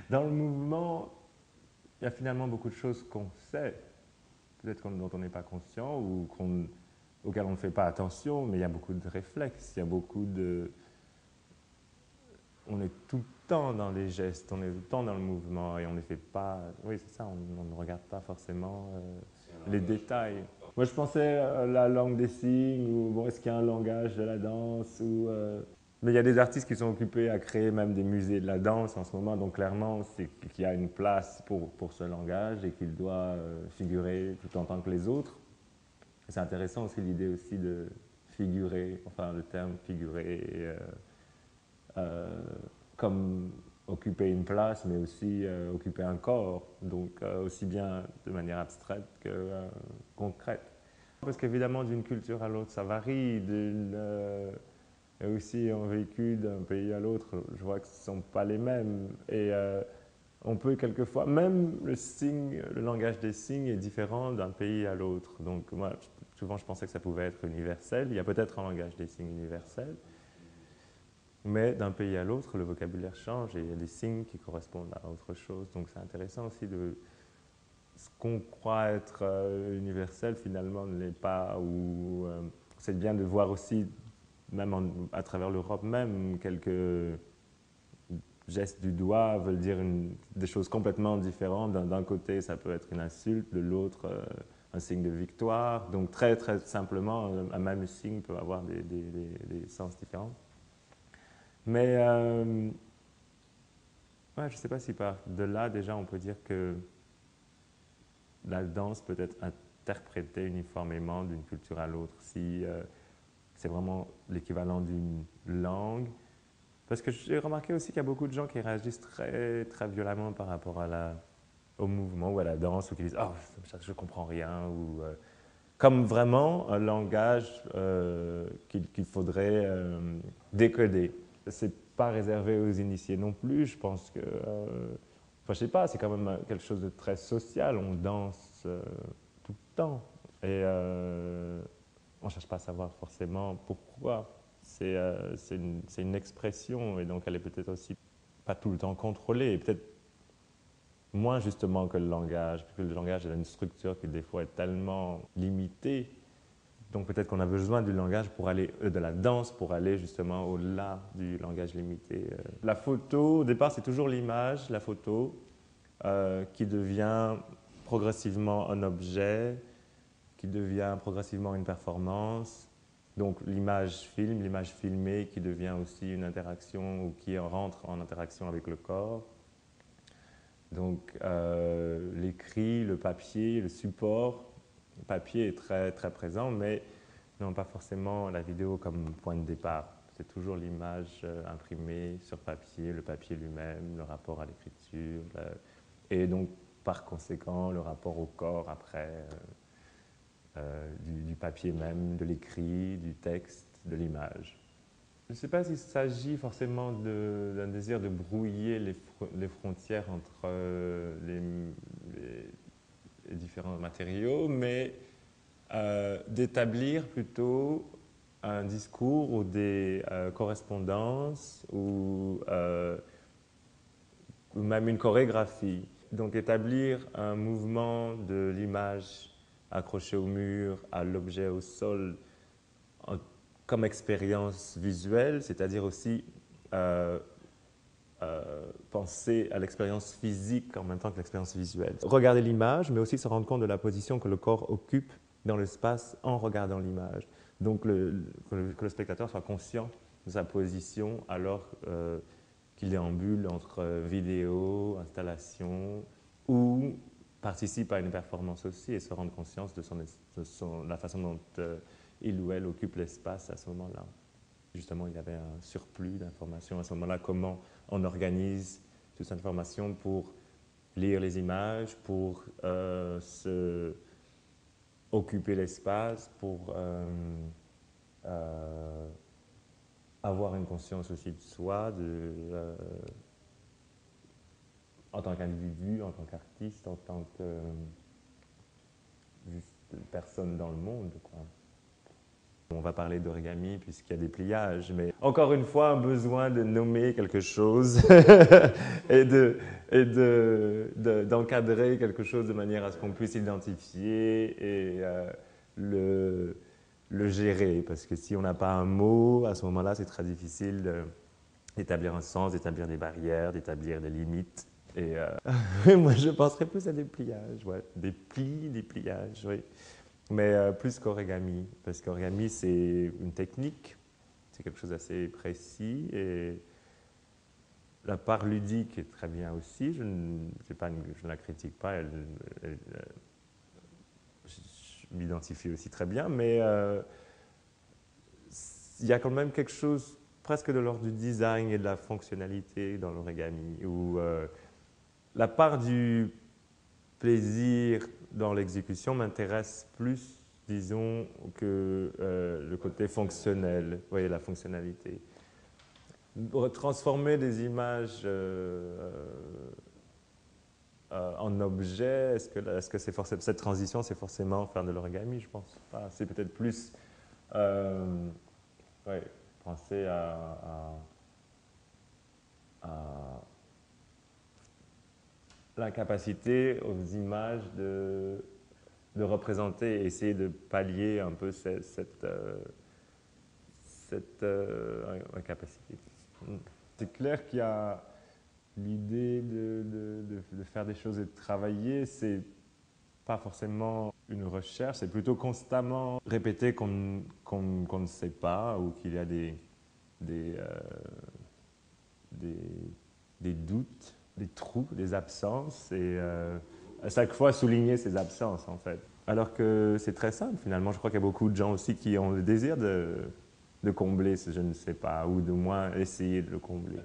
Dans le mouvement, il y a finalement beaucoup de choses qu'on sait, peut-être dont on n'est pas conscient ou auxquelles on ne fait pas attention, mais il y a beaucoup de réflexes, il y a beaucoup de... On est tout le temps dans les gestes, on est tout le temps dans le mouvement et on ne fait pas... Oui, c'est ça, on ne regarde pas forcément les détails. Moi, je pensais à la langue des signes, ou bon, est-ce qu'il y a un langage de la danse ou, mais il y a des artistes qui sont occupés à créer même des musées de la danse en ce moment, donc clairement, c'est qu'il y a une place pour ce langage et qu'il doit figurer tout en tant que les autres. C'est intéressant aussi l'idée aussi de figurer, enfin le terme figurer, euh, comme occuper une place, mais aussi occuper un corps, donc aussi bien de manière abstraite que concrète. Parce qu'évidemment, d'une culture à l'autre, ça varie. Et aussi, on vécu d'un pays à l'autre, je vois que ce ne sont pas les mêmes. Et on peut quelquefois, même le signe, le langage des signes est différent d'un pays à l'autre. Donc moi, souvent, je pensais que ça pouvait être universel. Il y a peut-être un langage des signes universel. Mais d'un pays à l'autre, le vocabulaire change et il y a des signes qui correspondent à autre chose. Donc c'est intéressant aussi de ce qu'on croit être universel finalement ne l'est pas. Ou c'est bien de voir aussi, même à travers l'Europe même, quelques gestes du doigt veulent dire des choses complètement différentes. D'un côté, ça peut être une insulte, de l'autre, un signe de victoire. Donc très très simplement, un même signe peut avoir des sens différents. Mais ouais, je ne sais pas si par de là, déjà, on peut dire que la danse peut être interprétée uniformément d'une culture à l'autre, si c'est vraiment l'équivalent d'une langue. Parce que j'ai remarqué aussi qu'il y a beaucoup de gens qui réagissent très, très violemment par rapport au mouvement ou à la danse, ou qui disent « Oh, je ne comprends rien », ou comme vraiment un langage qu'il faudrait décoder. C'est pas réservé aux initiés non plus, je pense que... enfin, je sais pas, c'est quand même quelque chose de très social, on danse tout le temps. Et on ne cherche pas à savoir forcément pourquoi. C'est une expression, et donc elle est peut-être aussi pas tout le temps contrôlée, et peut-être moins justement que le langage, parce que le langage a une structure qui des fois est tellement limitée. Donc peut-être qu'on a besoin du langage pour aller, de la danse pour aller justement au-delà du langage limité. La photo, au départ, c'est toujours l'image, la photo, qui devient progressivement un objet, qui devient progressivement une performance. Donc l'image film, l'image filmée qui devient aussi une interaction ou qui rentre en interaction avec le corps. Donc l'écrit, le papier, le support, le papier est très, très présent, mais non pas forcément la vidéo comme point de départ. C'est toujours l'image imprimée sur papier, le papier lui-même, le rapport à l'écriture, et donc par conséquent le rapport au corps après, du papier même, de l'écrit, du texte, de l'image. Je ne sais pas s'il s'agit forcément d'un désir de brouiller les frontières entre les différents matériaux, mais d'établir plutôt un discours ou des correspondances ou même une chorégraphie. Donc établir un mouvement de l'image accrochée au mur, à l'objet au sol, comme expérience visuelle, c'est-à-dire aussi penser à l'expérience physique en même temps que l'expérience visuelle. Regarder l'image, mais aussi se rendre compte de la position que le corps occupe dans l'espace en regardant l'image. Donc que le spectateur soit conscient de sa position alors qu'il déambule entre vidéo, installation, ou participe à une performance aussi et se rendre conscience de la façon dont il ou elle occupe l'espace à ce moment-là. Justement, il y avait un surplus d'informations à ce moment-là, comment on organise toute cette information pour lire les images, pour occuper l'espace, pour avoir une conscience aussi de soi, en tant qu'individu, en tant qu'artiste, en tant que juste personne dans le monde, quoi. On va parler d'origami puisqu'il y a des pliages, mais encore une fois, un besoin de nommer quelque chose et d'encadrer quelque chose de manière à ce qu'on puisse identifier et le gérer. Parce que si on n'a pas un mot, à ce moment-là, c'est très difficile d'établir un sens, d'établir des barrières, d'établir des limites. Et moi, je penserais plus à des pliages, ouais. Des plis, des pliages, oui. Mais plus qu'origami, parce qu'origami, c'est une technique, c'est quelque chose d'assez précis, et la part ludique est très bien aussi, je ne la critique pas, je m'identifie aussi très bien, mais il y a quand même quelque chose presque de l'ordre du design et de la fonctionnalité dans l'origami, où la part du plaisir dans l'exécution m'intéresse plus, disons, que le côté fonctionnel, vous voyez, la fonctionnalité. Transformer des images en objets, est-ce que c'est forcément, cette transition, c'est forcément faire de l'origami? Je pense pas. C'est peut-être plus ouais, penser à la capacité aux images de représenter et essayer de pallier un peu cette incapacité. C'est clair qu'il y a l'idée de faire des choses et de travailler, c'est pas forcément une recherche, c'est plutôt constamment répéter qu'on ne sait pas ou qu'il y a des, des doutes, des trous, des absences et à chaque fois souligner ces absences en fait. Alors que c'est très simple finalement, je crois qu'il y a beaucoup de gens aussi qui ont le désir de combler ce je ne sais pas ou de moins essayer de le combler.